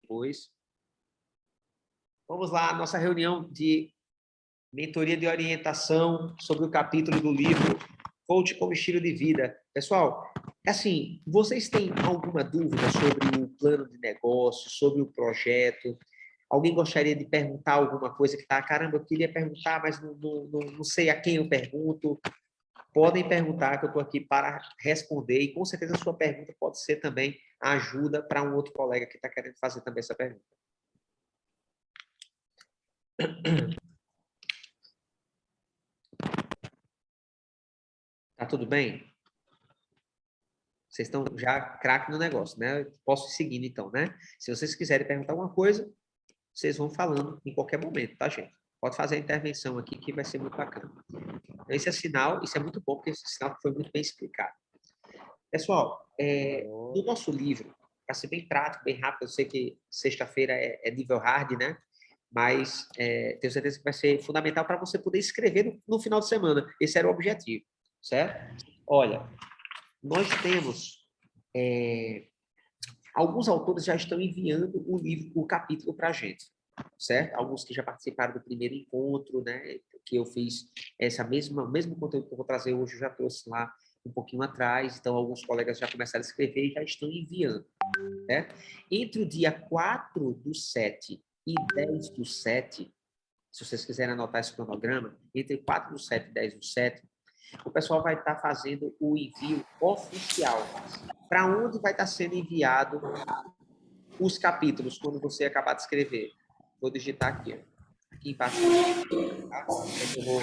depois. Vamos lá, nossa reunião de mentoria de orientação sobre o capítulo do livro Coach como Estilo de Vida. Pessoal, assim, vocês têm alguma dúvida sobre o plano de negócio, sobre o projeto? Alguém gostaria de perguntar alguma coisa que tá, caramba, eu queria perguntar, mas não sei a quem eu pergunto. Podem perguntar, que eu estou aqui para responder, e com certeza a sua pergunta pode ser também ajuda para um outro colega que está querendo fazer também essa pergunta. Tá tudo bem? Vocês estão já craque no negócio, né? Eu posso ir seguindo então, né? Se vocês quiserem perguntar alguma coisa, vocês vão falando em qualquer momento, tá, gente? Pode fazer a intervenção aqui, que vai ser muito bacana. Então, esse é sinal, isso é muito bom, porque esse sinal foi muito bem explicado. Pessoal, no nosso livro, para ser bem prático, bem rápido, eu sei que sexta-feira é nível hard, né? Mas tenho certeza que vai ser fundamental para você poder escrever no final de semana. Esse era o objetivo, certo? Olha, nós temos... alguns autores já estão enviando o livro, o capítulo para a gente, certo? Alguns que já participaram do primeiro encontro, né? Que eu fiz o mesmo conteúdo que eu vou trazer hoje, eu já trouxe lá um pouquinho atrás, então alguns colegas já começaram a escrever e já estão enviando, né? Entre o dia 4/7 e 10/7, se vocês quiserem anotar esse cronograma, entre 4/7 e 10/7, o pessoal vai estar fazendo o envio oficial. Para onde vai estar sendo enviado os capítulos quando você acabar de escrever? Vou digitar aqui, ó. Aqui embaixo. Tá? Eu vou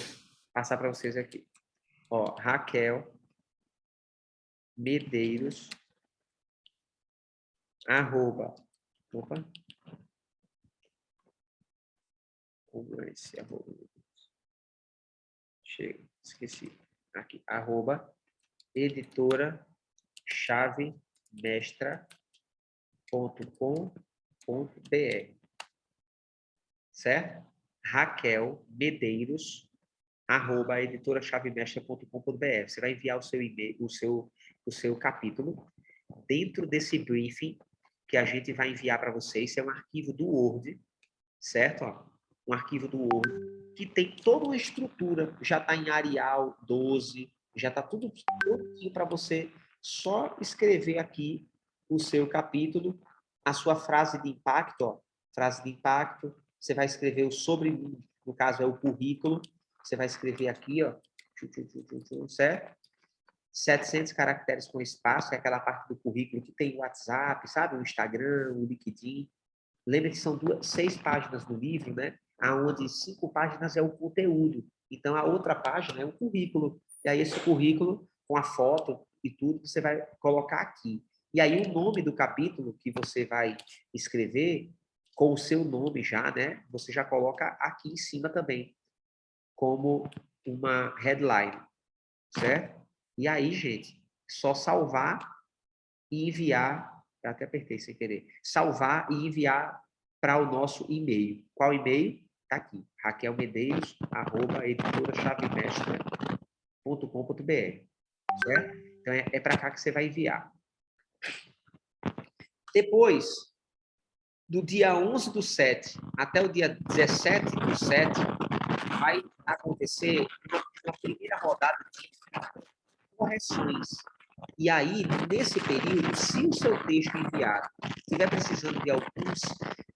passar para vocês aqui. Ó, Raquel Medeiros, arroba, opa, como é esse arroba? Chega, esqueci. Aqui, arroba, editora chavemestra.com.br, certo? Raquel Medeiros, arroba editorachavemestra.com.br. Você vai enviar o seu e-mail, o seu capítulo dentro desse briefing que a gente vai enviar para vocês. Isso é um arquivo do Word, certo? Ó, um arquivo do Word que tem toda uma estrutura, já está em Arial 12, já está tudo prontinho para você só escrever aqui o seu capítulo, a sua frase de impacto, ó, frase de impacto, você vai escrever o sobre mim, no caso é o currículo, você vai escrever aqui, ó, certo? 700 caracteres com espaço, é aquela parte do currículo que tem o WhatsApp, sabe? O Instagram, o LinkedIn. Lembra que são 6 páginas do livro, né? Onde 5 páginas é o conteúdo. Então, a outra página é o currículo. E aí, esse currículo, com a foto e tudo, você vai colocar aqui. E aí, o nome do capítulo que você vai escrever, com o seu nome já, né? Você já coloca aqui em cima também, como uma headline, certo? E aí, gente, só salvar e enviar, eu até apertei sem querer, salvar e enviar para o nosso e-mail. Qual e-mail? Está aqui, raquelmedeiros@editorachavemestra.com.br, certo? Então, é para cá que você vai enviar. Depois, do dia 11/7 até o dia 17/7, vai acontecer uma primeira rodada de correções. E aí, nesse período, se o seu texto enviado estiver precisando de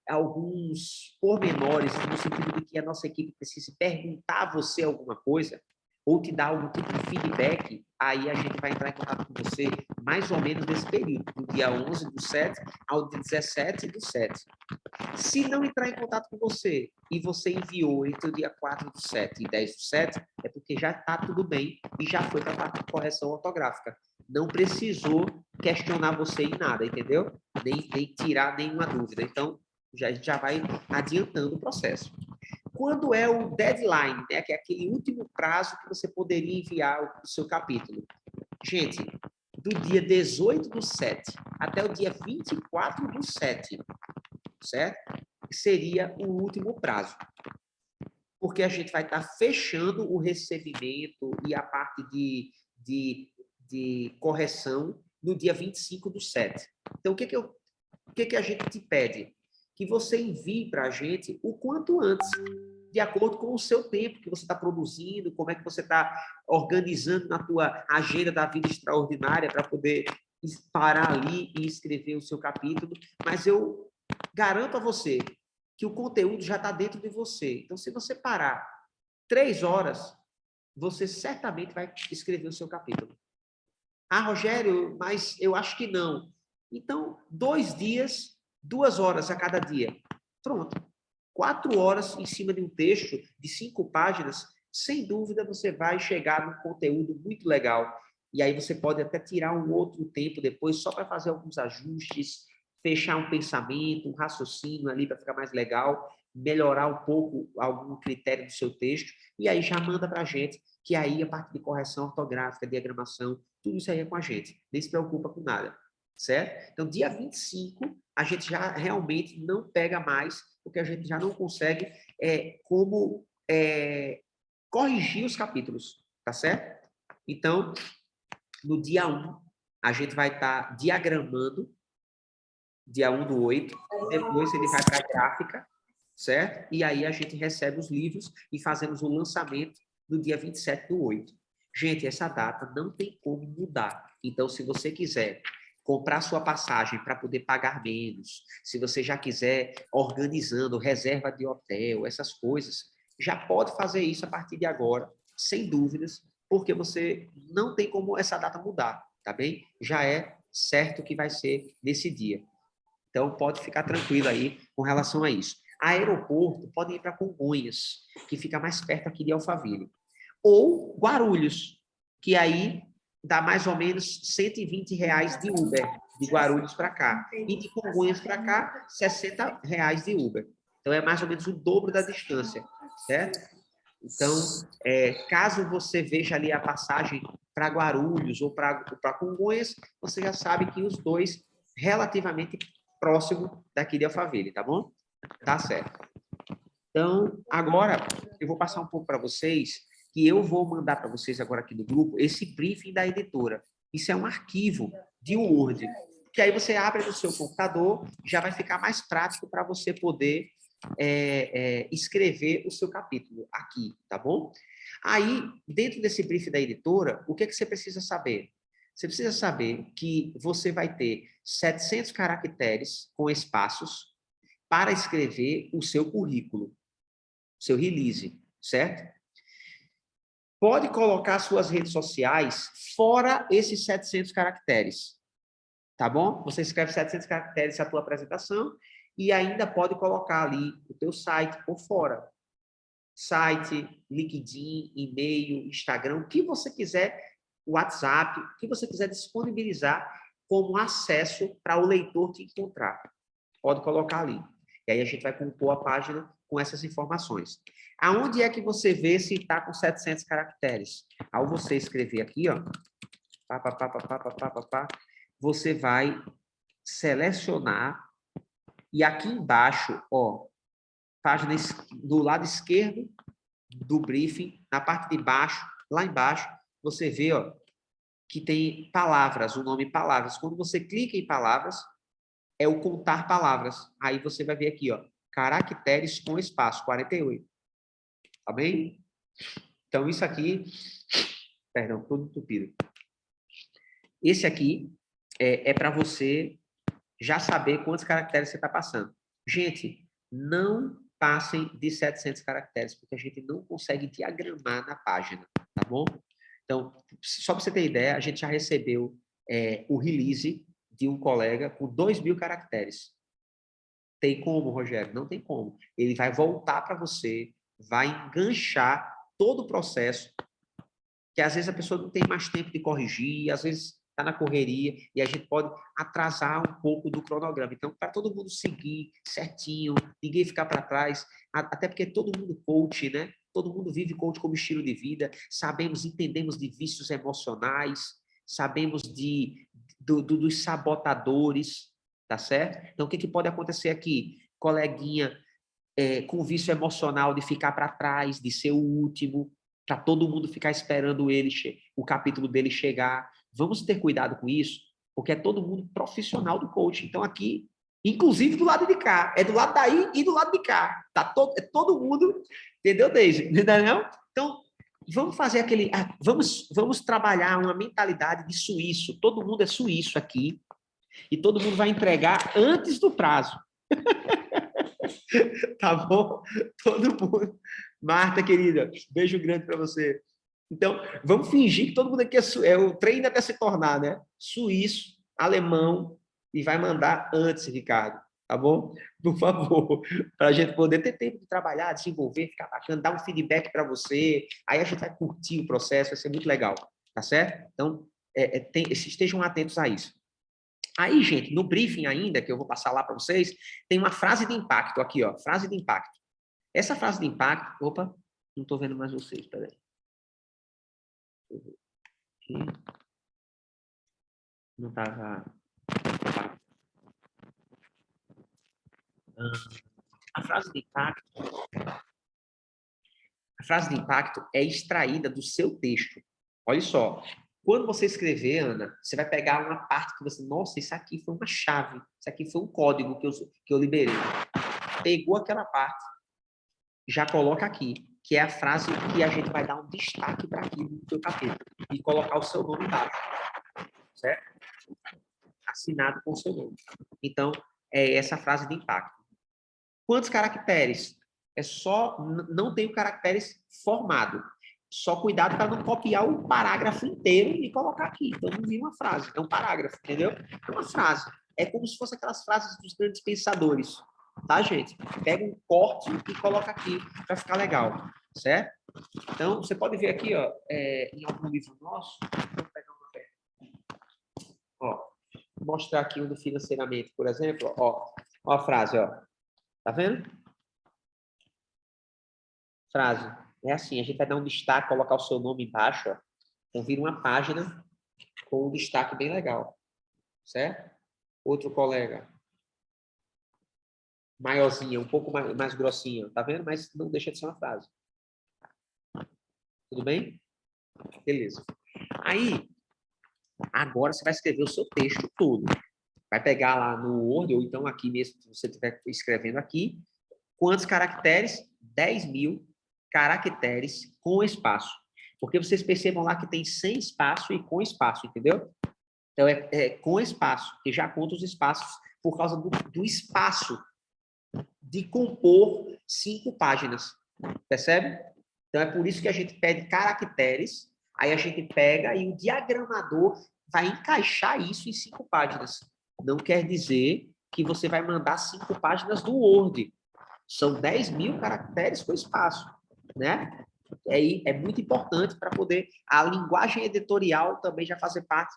alguns pormenores, no sentido de que a nossa equipe precise perguntar a você alguma coisa, ou te dar algum tipo de feedback, aí a gente vai entrar em contato com você mais ou menos nesse período, do dia 11/7 ao dia 17/7. Se não entrar em contato com você e você enviou entre o dia 4/7 e 10/7, é porque já está tudo bem e já foi para a parte de correção ortográfica. Não precisou questionar você em nada, entendeu? Nem tirar nenhuma dúvida. Então, a gente já vai adiantando o processo. Quando é o deadline, né, que é aquele último prazo que você poderia enviar o seu capítulo? Gente, do dia 18/7 até o dia 24/7, certo? Seria o último prazo. Porque a gente vai estar fechando o recebimento e a parte de correção no dia 25/7. Então, o que a gente te pede? que você envie para a gente o quanto antes, de acordo com o seu tempo que você está produzindo, como é que você está organizando na tua agenda da vida extraordinária para poder parar ali e escrever o seu capítulo. Mas eu garanto a você que o conteúdo já está dentro de você. Então, se você parar 3 horas, você certamente vai escrever o seu capítulo. Ah, Rogério, mas eu acho que não. Então, 2 dias, 2 horas a cada dia. Pronto. 4 horas em cima de um texto de 5 páginas, sem dúvida você vai chegar num conteúdo muito legal. E aí você pode até tirar um outro tempo depois só para fazer alguns ajustes, fechar um pensamento, um raciocínio ali para ficar mais legal, melhorar um pouco algum critério do seu texto, e aí já manda para a gente, que aí a parte de correção ortográfica, diagramação, tudo isso aí é com a gente. Nem se preocupa com nada, certo? Então, dia 25, a gente já realmente não pega mais, porque a gente já não consegue corrigir os capítulos, tá certo? Então, no dia 1, a gente vai estar diagramando, dia 1/8, depois ele vai para a gráfica, certo? E aí a gente recebe os livros e fazemos o lançamento no dia 27/8. Gente, essa data não tem como mudar. Então, se você quiser comprar sua passagem para poder pagar menos, se você já quiser organizando reserva de hotel, essas coisas, já pode fazer isso a partir de agora, sem dúvidas, porque você não tem como essa data mudar, tá bem? Já é certo que vai ser nesse dia. Então, pode ficar tranquilo aí com relação a isso. Aeroporto, pode ir para Congonhas, que fica mais perto aqui de Alphaville. Ou Guarulhos, que aí dá mais ou menos R$ 120 de Uber, de Guarulhos para cá. E de Congonhas para cá, R$ 60 de Uber. Então, é mais ou menos o dobro da distância, certo? Então, caso você veja ali a passagem para Guarulhos ou para Congonhas, você já sabe que os dois relativamente próximo daqui de Alphaville, tá bom? Tá certo. Então, agora eu vou passar um pouco para vocês, que eu vou mandar para vocês agora aqui no grupo, esse briefing da editora. Isso é um arquivo de Word, que aí você abre no seu computador, já vai ficar mais prático para você poder escrever o seu capítulo aqui, tá bom? Aí, dentro desse briefing da editora, o que é que você precisa saber? Você precisa saber que você vai ter 700 caracteres com espaços para escrever o seu currículo, seu release, certo? Pode colocar suas redes sociais fora esses 700 caracteres, tá bom? Você escreve 700 caracteres a tua apresentação e ainda pode colocar ali o teu site por fora. Site, LinkedIn, e-mail, Instagram, o que você quiser, WhatsApp, o que você quiser disponibilizar como acesso para o leitor te encontrar. Pode colocar ali. E aí a gente vai compor a página com essas informações. Aonde é que você vê se está com 700 caracteres? Ao você escrever aqui, ó, você vai selecionar e aqui embaixo, ó, página do lado esquerdo do briefing, na parte de baixo, lá embaixo, você vê, ó, que tem palavras, o nome palavras. Quando você clica em palavras, é o contar palavras. Aí você vai ver aqui, ó, caracteres com espaço, 48. Tá bem? Então, isso aqui... Perdão, todo entupido. Esse aqui é para você já saber quantos caracteres você está passando. Gente, não passem de 700 caracteres, porque a gente não consegue diagramar na página, tá bom? Então, só para você ter ideia, a gente já recebeu o release de um colega com 2.000 caracteres. Tem como, Rogério? Não tem como. Ele vai voltar para você, vai enganchar todo o processo, que às vezes a pessoa não tem mais tempo de corrigir, às vezes está na correria, e a gente pode atrasar um pouco do cronograma. Então, para todo mundo seguir certinho, ninguém ficar para trás, até porque todo mundo coach, né? Todo mundo vive coach como estilo de vida, entendemos de vícios emocionais, sabemos dos sabotadores, tá certo? Então, o que pode acontecer aqui? Coleguinha com vício emocional de ficar para trás, de ser o último, para todo mundo ficar esperando o capítulo dele chegar. Vamos ter cuidado com isso, porque é todo mundo profissional do coaching. Então, aqui, Inclusive do lado de cá. É do lado daí e do lado de cá. É todo mundo, entendeu, Deise? Entendeu? Então, vamos fazer aquele... vamos trabalhar uma mentalidade de suíço. Todo mundo é suíço aqui. E todo mundo vai entregar antes do prazo. Tá bom? Todo mundo. Marta, querida, beijo grande para você. Então, vamos fingir que todo mundo aqui é o trem até se tornar, né? Suíço, alemão, e vai mandar antes, Ricardo. Tá bom? Por favor, para a gente poder ter tempo de trabalhar, desenvolver, ficar bacana, dar um feedback para você. Aí a gente vai curtir o processo, vai ser muito legal. Tá certo? Então, estejam atentos a isso. Aí, gente, no briefing ainda, que eu vou passar lá para vocês, tem uma frase de impacto aqui, ó. Frase de impacto. Essa frase de impacto... Opa, não estou vendo mais vocês, peraí. Não estava... A frase de impacto... A frase de impacto é extraída do seu texto. Olha só. Quando você escrever, Ana, você vai pegar uma parte que você... Nossa, isso aqui foi uma chave. Isso aqui foi um código que eu liberei. Pegou aquela parte, já coloca aqui, que é a frase que a gente vai dar um destaque para aquilo no seu capítulo. E colocar o seu nome embaixo. Certo? Assinado com o seu nome. Então, é essa frase de impacto. Quantos caracteres? É só... Não tem o caracteres formado. Só cuidado para não copiar o parágrafo inteiro e colocar aqui. Então, não vira uma frase, é um parágrafo, entendeu? É uma frase. É como se fosse aquelas frases dos grandes pensadores. Tá, gente? Pega um corte e coloca aqui para ficar legal, certo? Então, você pode ver aqui, ó, em algum livro nosso, vou pegar ó, vou mostrar aqui o do financeiramente, por exemplo, ó a frase, ó. Tá vendo? Frase. É assim, a gente vai dar um destaque, colocar o seu nome embaixo, ó. Então, vira uma página com um destaque bem legal, certo? Outro colega. Maiorzinha, um pouco mais grossinha, tá vendo? Mas não deixa de ser uma frase. Tudo bem? Beleza. Aí, agora você vai escrever o seu texto todo. Vai pegar lá no Word, ou então aqui mesmo, se você estiver escrevendo aqui, quantos caracteres? 10.000 caracteres com espaço. Porque vocês percebam lá que tem sem espaço e com espaço, entendeu? Então, é com espaço, que já conta os espaços por causa do espaço de compor 5 páginas. Percebe? Então, é por isso que a gente pede caracteres, aí a gente pega e o diagramador vai encaixar isso em 5 páginas. Não quer dizer que você vai mandar 5 páginas do Word. São 10.000 caracteres com espaço, né? É muito importante para poder... A linguagem editorial também já fazer parte,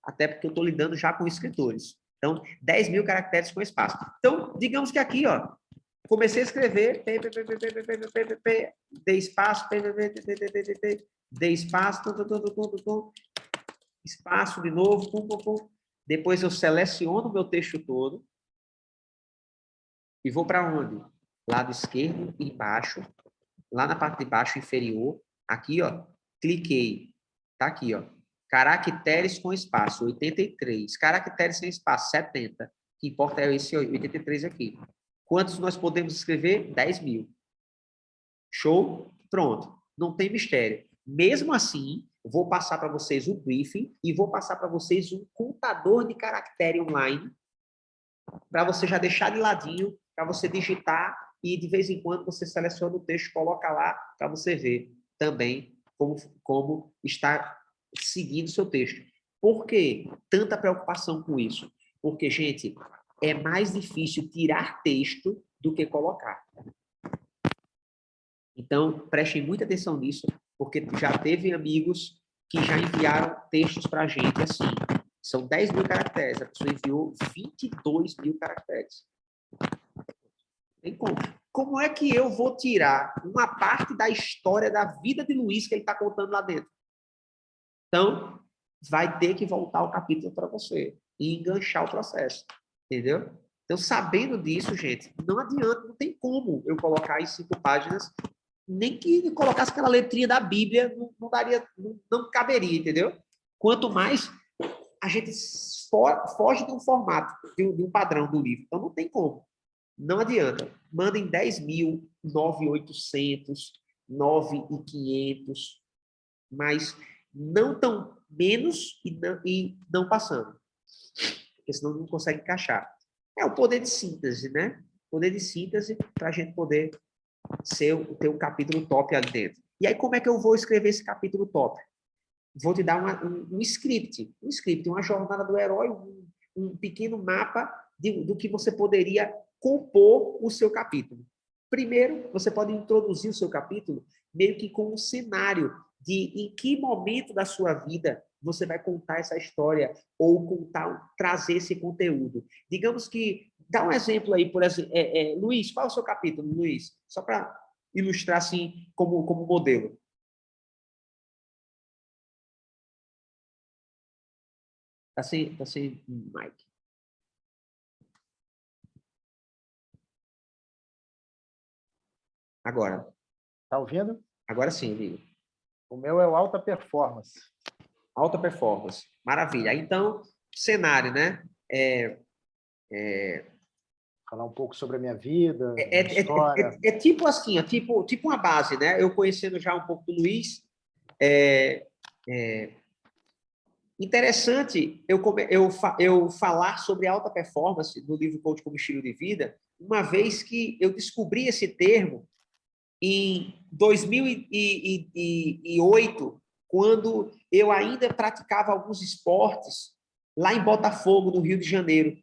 até porque eu estou lidando já com escritores. Então, 10.000 caracteres com espaço. Então, digamos que aqui, ó, comecei a escrever, dei espaço, dei espaço, espaço de novo, depois eu seleciono o meu texto todo e vou para onde? Lado esquerdo, embaixo, lá na parte de baixo inferior, aqui, ó, cliquei, tá aqui, ó, caracteres com espaço, 83, caracteres sem espaço, 70, o que importa é esse 83 aqui. Quantos nós podemos escrever? 10.000. Show? Pronto. Não tem mistério. Mesmo assim, vou passar para vocês o briefing e vou passar para vocês um contador de caractere online para você já deixar de ladinho, para você digitar e de vez em quando você seleciona o texto, coloca lá para você ver também como está seguindo o seu texto. Por que tanta preocupação com isso? Porque, gente, é mais difícil tirar texto do que colocar. Então, prestem muita atenção nisso, porque já teve amigos que já enviaram textos para a gente assim. São 10.000 caracteres, a pessoa enviou 22.000 caracteres. Tem como. Como é que eu vou tirar uma parte da história da vida de Luiz que ele está contando lá dentro? Então, vai ter que voltar o capítulo para você e enganchar o processo, entendeu? Então, sabendo disso, gente, não adianta, não tem como eu colocar em 5 páginas, nem que colocasse aquela letrinha da Bíblia, não daria, não caberia, entendeu? Quanto mais a gente foge de um formato, de um padrão do livro. Então, não tem como. Não adianta. Mandem 10 mil, 9.800, 9.500, mas não tão menos e não passando. Porque senão não consegue encaixar. É o poder de síntese, né? Poder de síntese para a gente poder ter um capítulo top ali dentro. E aí, como é que eu vou escrever esse capítulo top? Vou te dar um script, uma jornada do herói, um pequeno mapa do que você poderia compor o seu capítulo. Primeiro, você pode introduzir o seu capítulo meio que com um cenário de em que momento da sua vida você vai contar essa história ou trazer esse conteúdo. Digamos que, dá um exemplo aí, por exemplo, Luiz, qual é o seu capítulo, Luiz? Só para ilustrar assim como modelo. Tá sem mic. Agora. Tá ouvindo? Agora sim, amigo. O meu é o alta performance. Alta performance. Maravilha. Então, cenário, né? Falar um pouco sobre a minha vida, minha história. É tipo assim, tipo uma base, né? Eu conhecendo já um pouco do Luiz, interessante eu falar sobre alta performance no livro Coach como Estilo de Vida, uma vez que eu descobri esse termo em 2008, quando eu ainda praticava alguns esportes lá em Botafogo, no Rio de Janeiro.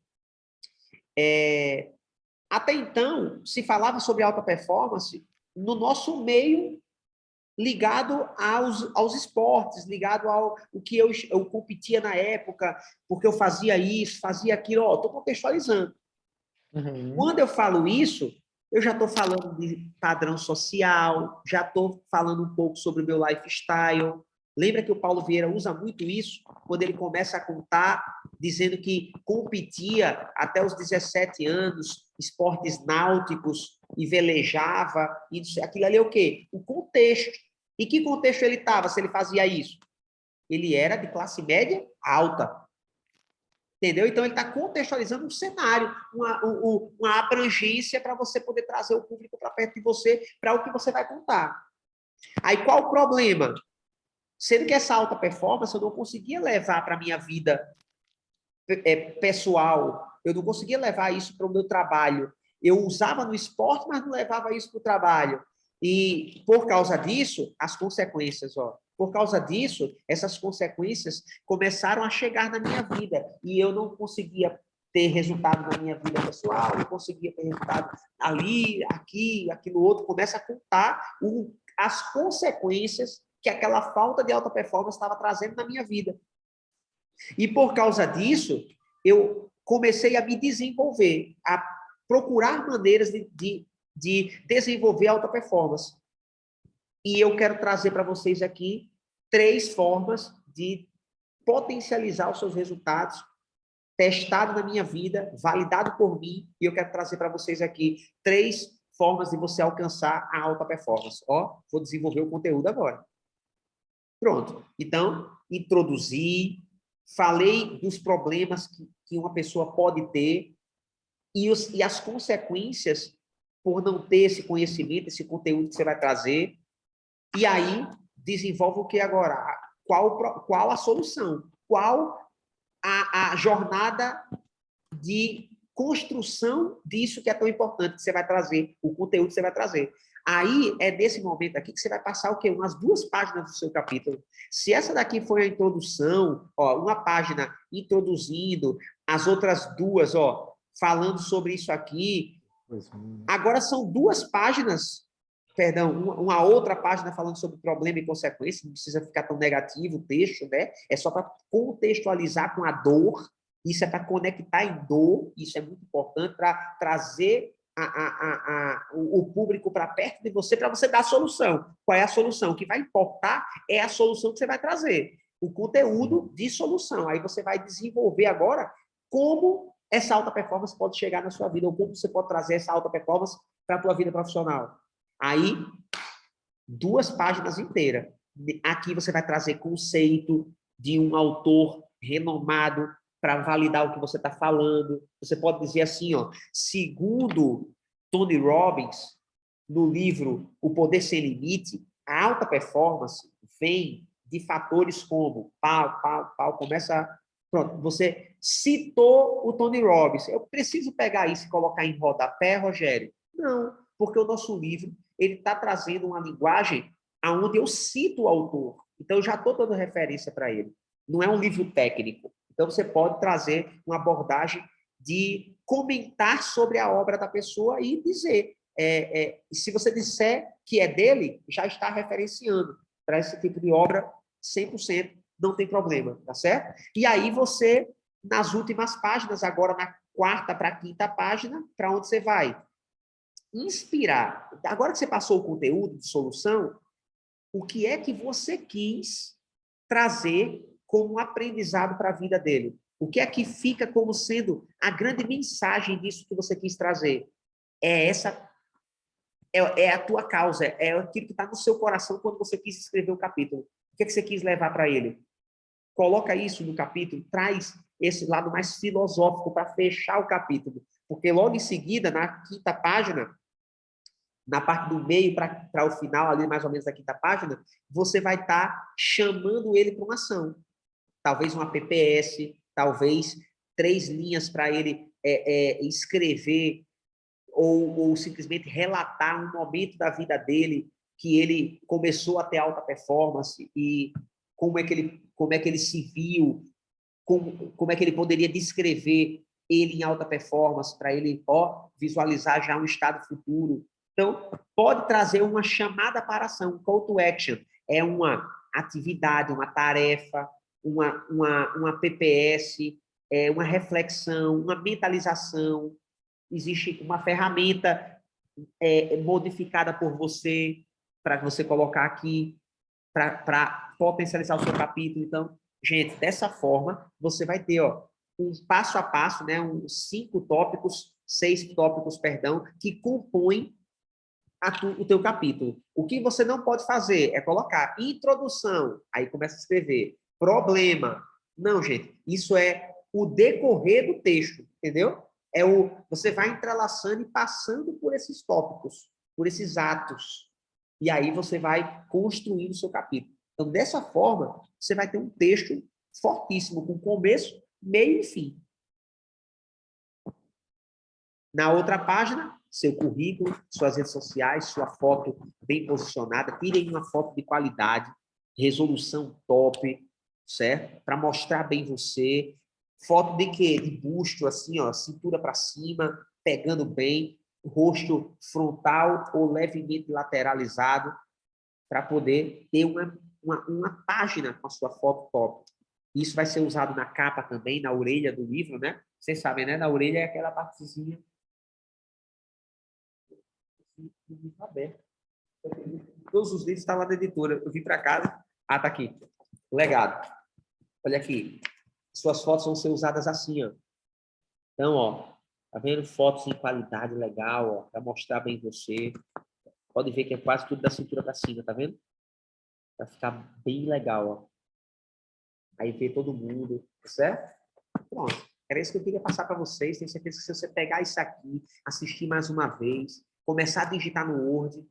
Até então, se falava sobre alta performance no nosso meio ligado aos esportes, ligado ao o que eu competia na época, porque eu fazia isso, fazia aquilo. Estou contextualizando. Uhum. Quando eu falo isso, eu já estou falando de padrão social, já estou falando um pouco sobre o meu lifestyle. Lembra que o Paulo Vieira usa muito isso, quando ele começa a contar, dizendo que competia até os 17 anos, esportes náuticos, e velejava, e aquilo ali é o quê? O contexto. Em que contexto ele estava se ele fazia isso? Ele era de classe média alta. Entendeu? Então, ele está contextualizando um cenário, uma abrangência para você poder trazer o público para perto de você, para o que você vai contar. Aí, qual o problema? Sendo que essa alta performance eu não conseguia levar para a minha vida pessoal, eu não conseguia levar isso para o meu trabalho. Eu usava no esporte, mas não levava isso para o trabalho. E, por causa disso, as consequências, por causa disso, essas consequências começaram a chegar na minha vida. E eu não conseguia ter resultado na minha vida pessoal, não conseguia ter resultado ali, aqui, aquilo outro. Começa a contar as consequências que aquela falta de alta performance estava trazendo na minha vida. E por causa disso, eu comecei a me desenvolver, a procurar maneiras de desenvolver alta performance. E eu quero trazer para vocês aqui 3 formas de potencializar os seus resultados, testado na minha vida, validado por mim, e eu quero trazer para vocês aqui 3 formas de você alcançar a alta performance. Vou desenvolver o conteúdo agora. Pronto. Então, introduzi, falei dos problemas que uma pessoa pode ter e as consequências por não ter esse conhecimento, esse conteúdo que você vai trazer. E aí, desenvolve o que agora? Qual a solução? Qual a jornada de construção disso que é tão importante que você vai trazer, o conteúdo que você vai trazer. Aí, é nesse momento aqui que você vai passar o quê? Umas 2 páginas do seu capítulo. Se essa daqui foi a introdução, uma página introduzindo, as outras 2, falando sobre isso aqui. Agora são 2 páginas, perdão, uma outra página falando sobre problema e consequência, não precisa ficar tão negativo o texto, né? É só para contextualizar com a dor, isso é para conectar em dor, isso é muito importante para trazer o público para perto de você, para você dar a solução. Qual é a solução? O que vai importar é a solução que você vai trazer, o conteúdo de solução. Aí você vai desenvolver agora como essa alta performance pode chegar na sua vida, ou como você pode trazer essa alta performance para a tua vida profissional. Aí, 2 páginas inteiras. Aqui você vai trazer conceito de um autor renomado para validar o que você está falando. Você pode dizer assim, ó, segundo Tony Robbins, no livro O Poder Sem Limite, a alta performance vem de fatores como começa... Pronto, você citou o Tony Robbins. Eu preciso pegar isso e colocar em rodapé, Rogério? Não, porque o nosso livro ele está trazendo uma linguagem aonde eu cito o autor. Então, eu já estou dando referência para ele. Não é um livro técnico. Então, você pode trazer uma abordagem de comentar sobre a obra da pessoa e dizer. Se você disser que é dele, já está referenciando para esse tipo de obra 100%, não tem problema, tá certo? E aí você, nas últimas páginas, agora na 4ª para a 5ª página, para onde você vai? Inspirar. Agora que você passou o conteúdo de solução, o que é que você quis trazer como aprendizado para a vida dele? O que é que fica como sendo a grande mensagem disso que você quis trazer? É a tua causa, é aquilo que está no seu coração quando você quis escrever o capítulo. O que é que você quis levar para ele? Coloca isso no capítulo, traz esse lado mais filosófico para fechar o capítulo. Porque logo em seguida, na 5ª página, na parte do meio para o final, ali mais ou menos da 5ª página, você vai estar chamando ele para uma ação. Talvez uma PPS, talvez 3 linhas para ele escrever ou simplesmente relatar um momento da vida dele que ele começou a ter alta performance e como é que ele se viu, como é que ele poderia descrever ele em alta performance para ele visualizar já um estado futuro. Então, pode trazer uma chamada para ação, um call to action. É uma atividade, uma tarefa, uma PPS, uma reflexão, uma mentalização. Existe uma ferramenta modificada por você, para você colocar aqui, para potencializar o seu capítulo. Então, gente, dessa forma, você vai ter um passo a passo, né, uns 6 tópicos, perdão, que compõem o teu capítulo. O que você não pode fazer é colocar introdução, aí começa a escrever, problema. Não, gente, isso é o decorrer do texto, entendeu? Você vai entrelaçando e passando por esses tópicos, por esses atos. E aí você vai construindo o seu capítulo. Então, dessa forma, você vai ter um texto fortíssimo, com começo, meio e fim. Na outra página, seu currículo, suas redes sociais, sua foto bem posicionada. Tirem uma foto de qualidade, resolução top, certo? Para mostrar bem você. Foto de quê? De busto, assim, ó, cintura para cima, pegando bem, rosto frontal ou levemente lateralizado, para poder ter uma página com a sua foto top. Isso vai ser usado na capa também, na orelha do livro, né? Vocês sabem, né? Na orelha é aquela partezinha do livro aberto. Todos os livros estão lá na editora. Eu vim para casa. Ah, tá aqui. Legado. Olha aqui. Suas fotos vão ser usadas assim, ó. Então, ó, tá vendo? Fotos em qualidade legal, ó, para mostrar bem você. Pode ver que é quase tudo da cintura para cima, tá vendo? Vai ficar bem legal, ó. Aí vê todo mundo, certo? Pronto. Era isso que eu queria passar para vocês. Tenho certeza que se você pegar isso aqui, assistir mais uma vez, começar a digitar no Word,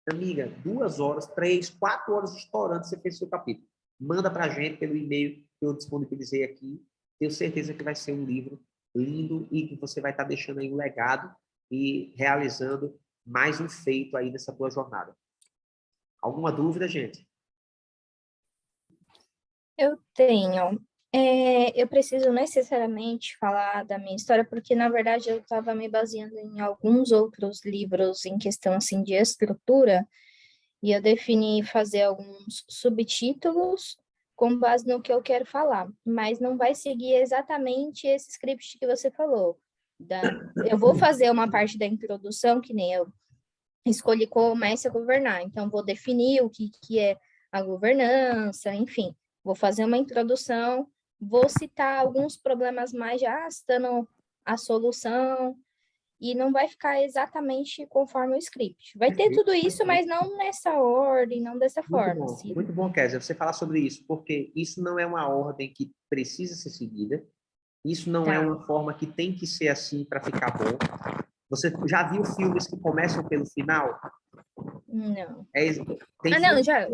amiga, 2 horas, 3, 4 horas estourando, você fez o seu capítulo. Manda para a gente pelo e-mail que eu disponibilizei aqui. Tenho certeza que vai ser um livro lindo e que você vai estar deixando aí um legado e realizando mais um feito aí nessa tua jornada. Alguma dúvida, gente? Eu tenho. Eu preciso necessariamente falar da minha história, porque, na verdade, eu estava me baseando em alguns outros livros em questão, assim, de estrutura, e eu defini fazer alguns subtítulos com base no que eu quero falar, mas não vai seguir exatamente esse script que você falou. Eu vou fazer uma parte da introdução, que nem eu escolhi comece a governar, então vou definir o que é a governança, enfim, vou fazer uma introdução, vou citar alguns problemas mais já citando a solução, e não vai ficar exatamente conforme o script. Vai ter tudo isso, mas não nessa ordem, não dessa forma. Assim. Muito bom, Kézia, você falar sobre isso, porque isso não é uma ordem que precisa ser seguida, isso não é uma forma que tem que ser assim para ficar bom. Você já viu filmes que começam pelo final? Não. Tem não, já,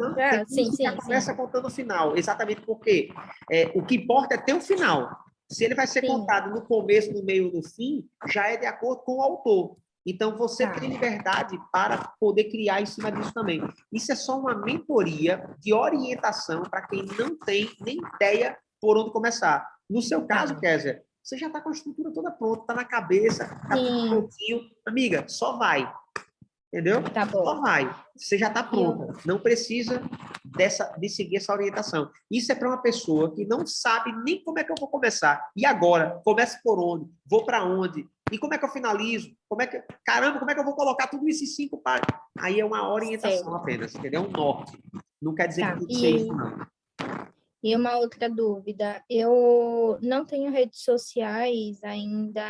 sim. Começa contando o final, exatamente porque o que importa é ter o final. Se ele vai ser contado no começo, no meio, no fim, já é de acordo com o autor. Então, você tem liberdade para poder criar em cima disso também. Isso é só uma mentoria de orientação para quem não tem nem ideia por onde começar. No seu caso, Kézia, você já está com a estrutura toda pronta, está na cabeça, está tudo prontinho. Amiga, só vai. Entendeu? Tá bom. Só vai. Você já está pronta. Não precisa de seguir essa orientação. Isso é para uma pessoa que não sabe nem como é que eu vou começar. E agora? Começo por onde? Vou para onde? E como é que eu finalizo? Caramba, como é que eu vou colocar tudo isso em 5 páginas? Aí é uma orientação apenas, entendeu? Um norte. Não quer dizer que tem que ser isso, não. E uma outra dúvida. Eu não tenho redes sociais ainda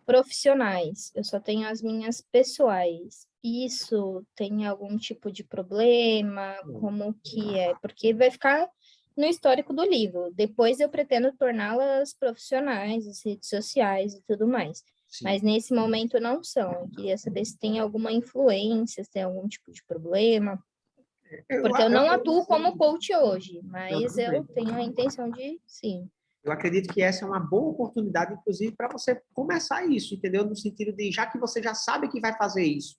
profissionais, eu só tenho as minhas pessoais. Isso tem algum tipo de problema? Como que é? Porque vai ficar no histórico do livro. Depois eu pretendo torná-las profissionais, as redes sociais e tudo mais. Sim. Mas nesse momento não são. Eu queria saber se tem alguma influência, se tem algum tipo de problema. Porque eu não atuo como coach hoje, mas eu tenho a intenção de, sim. Eu acredito que essa é uma boa oportunidade, inclusive, para você começar isso, entendeu? No sentido de, já que você já sabe que vai fazer isso,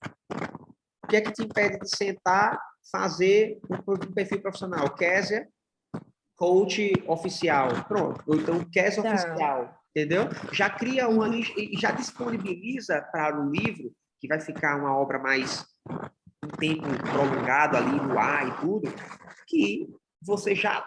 o que é que te impede de sentar, fazer um perfil profissional? Kézia, coach oficial. Pronto. Ou então, Kézia oficial, entendeu? Já cria uma lista e já disponibiliza para o livro, que vai ficar uma obra mais um tempo prolongado ali no ar e tudo, que você já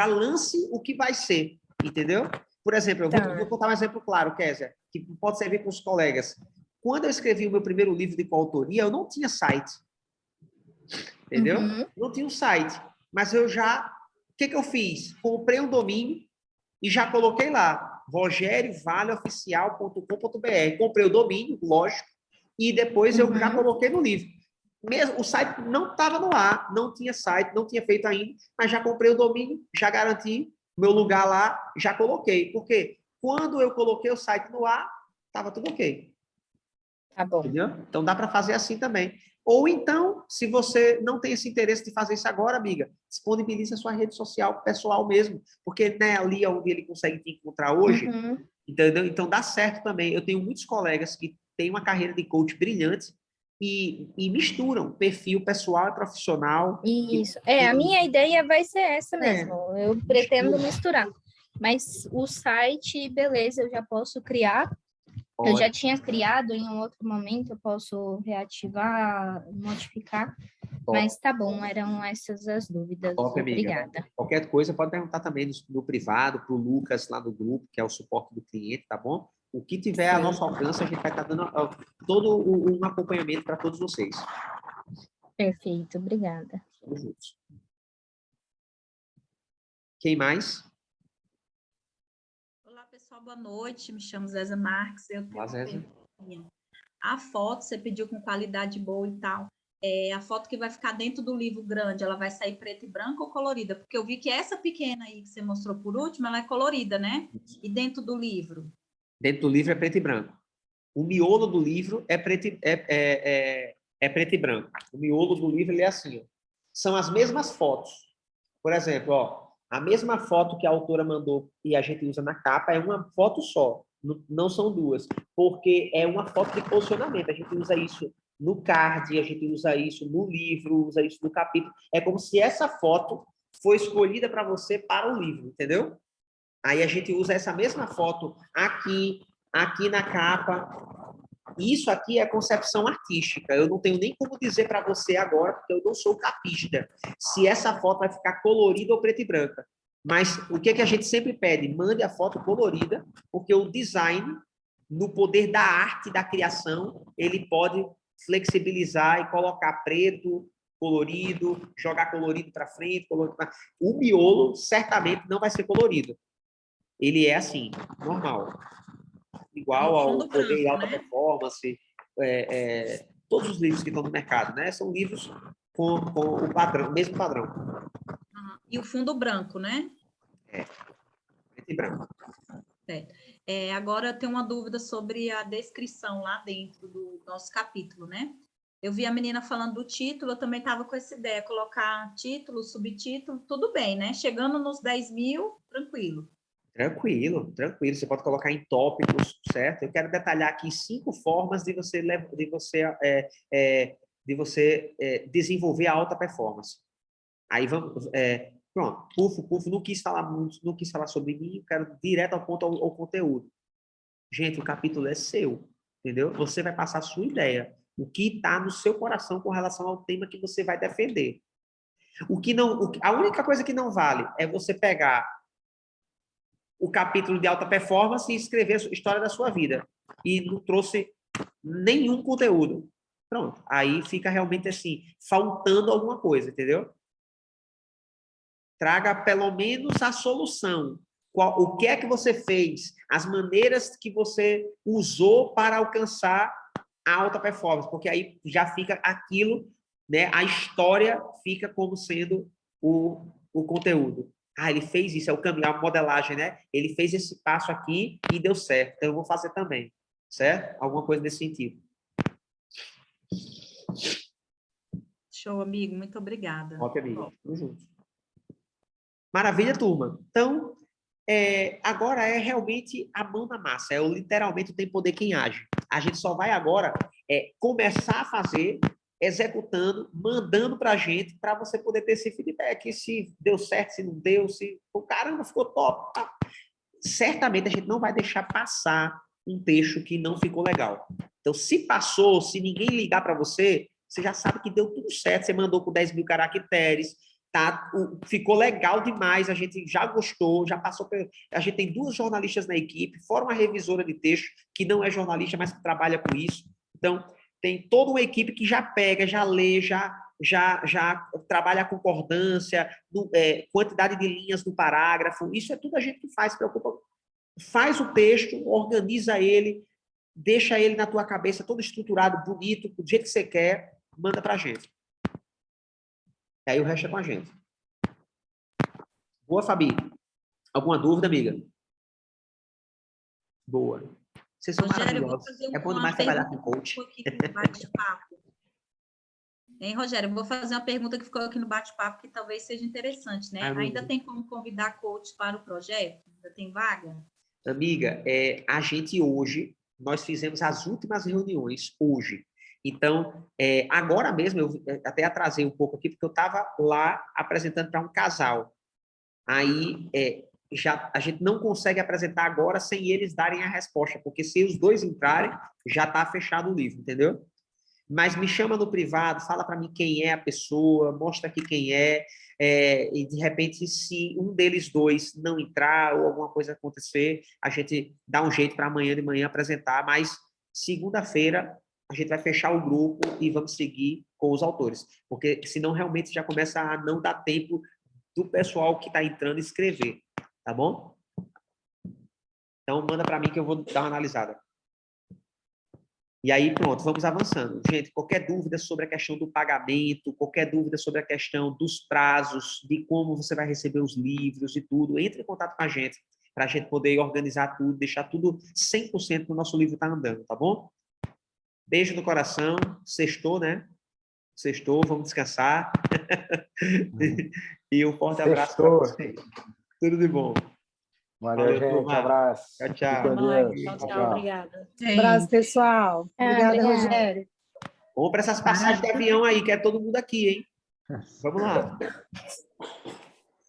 lance o que vai ser. Entendeu? Por exemplo, eu vou contar um exemplo claro, Kézia, que pode servir para os colegas. Quando eu escrevi o meu primeiro livro de coautoria, eu não tinha site. Entendeu? Não tinha um site. Mas eu já... O que eu fiz? Comprei um domínio e já coloquei lá, rogeriovalleoficial.com.br. Comprei o domínio, lógico, e depois eu já coloquei no livro. Mesmo, o site não estava no ar, não tinha site, não tinha feito ainda, mas já comprei o domínio, já garanti meu lugar lá, já coloquei. Porque quando eu coloquei o site no ar, estava tudo ok. Tá bom. Entendeu? Então, dá para fazer assim também. Ou então, se você não tem esse interesse de fazer isso agora, amiga, disponibilize a sua rede social pessoal mesmo. Porque né, ali onde ele consegue te encontrar hoje, entendeu? Então, dá certo também. Eu tenho muitos colegas que têm uma carreira de coach brilhante e misturam perfil pessoal e profissional. Isso. A minha ideia vai ser essa mesmo. Eu pretendo misturar. Mas o site, beleza, eu já posso criar. Eu já tinha criado em um outro momento, eu posso reativar, modificar. Mas tá bom, eram essas as dúvidas. Obrigada. Amiga. Qualquer coisa, pode perguntar também no privado, para o Lucas lá do grupo, que é o suporte do cliente, tá bom? O que tiver a nosso alcance, a gente vai estar dando todo um acompanhamento para todos vocês. Perfeito, obrigada. Estamos juntos. Quem mais? Olá, pessoal, boa noite. Me chamo Zézia Marques. Eu tenho uma perguntinha. A foto, você pediu com qualidade boa e tal. A foto que vai ficar dentro do livro grande, ela vai sair preta e branca ou colorida? Porque eu vi que essa pequena aí que você mostrou por último, ela é colorida, né? E dentro do livro? Dentro do livro é preto e branco. O miolo do livro é preto e branco. O miolo do livro ele é assim, ó. São as mesmas fotos. Por exemplo, ó, a mesma foto que a autora mandou e a gente usa na capa é uma foto só, não são duas, porque é uma foto de posicionamento. A gente usa isso no card, a gente usa isso no livro, usa isso no capítulo. É como se essa foto foi escolhida para você para o livro, entendeu? Aí a gente usa essa mesma foto aqui na capa. Isso aqui é concepção artística. Eu não tenho nem como dizer para você agora, porque eu não sou capista, se essa foto vai ficar colorida ou preta e branca. Mas o que a gente sempre pede? Mande a foto colorida, porque o design, no poder da arte, da criação, ele pode flexibilizar e colocar preto, colorido, jogar colorido para frente, colorido pra... O miolo certamente não vai ser colorido. Ele é assim, normal. igual ao fundo Poder e branco, Alta né? Performance, todos os livros que estão no mercado, né? São livros com o padrão, o mesmo padrão. E o fundo branco, né? Preto e branco. Certo. Agora eu tenho uma dúvida sobre a descrição lá dentro do nosso capítulo, né? Eu vi a menina falando do título, eu também estava com essa ideia, colocar título, subtítulo, tudo bem, né? Chegando nos 10 mil, tranquilo. Tranquilo, tranquilo. Você pode colocar em tópicos, certo? Eu quero detalhar aqui 5 formas de você desenvolver a alta performance. Aí vamos, pronto. Pufo, não quis falar muito, não quis falar sobre mim. Eu quero direto ao ponto, ao conteúdo. Gente, o capítulo é seu, entendeu? Você vai passar a sua ideia, o que está no seu coração com relação ao tema que você vai defender. A única coisa que não vale é você pegar o capítulo de alta performance e escrever a história da sua vida. E não trouxe nenhum conteúdo. Pronto. Aí fica realmente assim, faltando alguma coisa, entendeu? Traga pelo menos a solução. O que é que você fez? As maneiras que você usou para alcançar a alta performance. Porque aí já fica aquilo, né? A história fica como sendo o conteúdo. Ele fez isso, é o caminho, a modelagem, né? Ele fez esse passo aqui e deu certo. Então, eu vou fazer também. Certo? Alguma coisa nesse sentido. Show, amigo. Muito obrigada. Ok, amigo. Tamo junto. Maravilha, turma. Então, agora é realmente a mão na massa. Literalmente tem poder quem age. A gente só vai agora começar a fazer, executando, mandando para a gente, para você poder ter esse feedback, se deu certo, se não deu, se o caramba ficou top. Tá. Certamente a gente não vai deixar passar um texto que não ficou legal. Então, se passou, se ninguém ligar para você, você já sabe que deu tudo certo, você mandou com 10 mil caracteres, tá? Ficou legal demais, a gente já gostou, já passou. A gente tem 2 jornalistas na equipe, fora uma revisora de texto, que não é jornalista, mas que trabalha com isso. Então, tem toda uma equipe que já pega, já lê, já trabalha a concordância, quantidade de linhas no parágrafo. Isso é tudo a gente que faz, se preocupa. Faz o texto, organiza ele, deixa ele na tua cabeça todo estruturado, bonito, do jeito que você quer, manda pra gente. E aí o resto é com a gente. Boa, Fabi. Alguma dúvida, amiga? Boa. Vocês são maravilhosos. É bom demais trabalhar com coach. Hein, Rogério? Eu vou fazer uma pergunta que ficou aqui no bate-papo que talvez seja interessante, né? Ainda tem como convidar coach para o projeto? Ainda tem vaga? Amiga, a gente hoje, nós fizemos as últimas reuniões hoje. Então, agora mesmo, eu até atrasei um pouco aqui, porque eu estava lá apresentando para um casal. Aí, a gente não consegue apresentar agora sem eles darem a resposta, porque se os 2 entrarem, já está fechado o livro, entendeu? Mas me chama no privado, fala para mim quem é a pessoa, mostra aqui quem e de repente, se um deles 2 não entrar ou alguma coisa acontecer, a gente dá um jeito para amanhã de manhã apresentar, mas segunda-feira a gente vai fechar o grupo e vamos seguir com os autores, porque senão realmente já começa a não dar tempo do pessoal que está entrando escrever, tá bom? Então, manda para mim que eu vou dar uma analisada. E aí, pronto, vamos avançando. Gente, qualquer dúvida sobre a questão do pagamento, qualquer dúvida sobre a questão dos prazos, de como você vai receber os livros e tudo, entre em contato com a gente, para a gente poder organizar tudo, deixar tudo 100% no nosso livro tá andando, tá bom? Beijo no coração, sextou, né? Sextou, vamos descansar. E um forte abraço para vocês. Tudo de bom. Valeu, gente. Abraço. Tchau, tchau. Tchau, obrigada. Abraço, pessoal. Obrigada, Rogério. Vamos para essas passagens de avião aí, que é todo mundo aqui, hein? Vamos lá.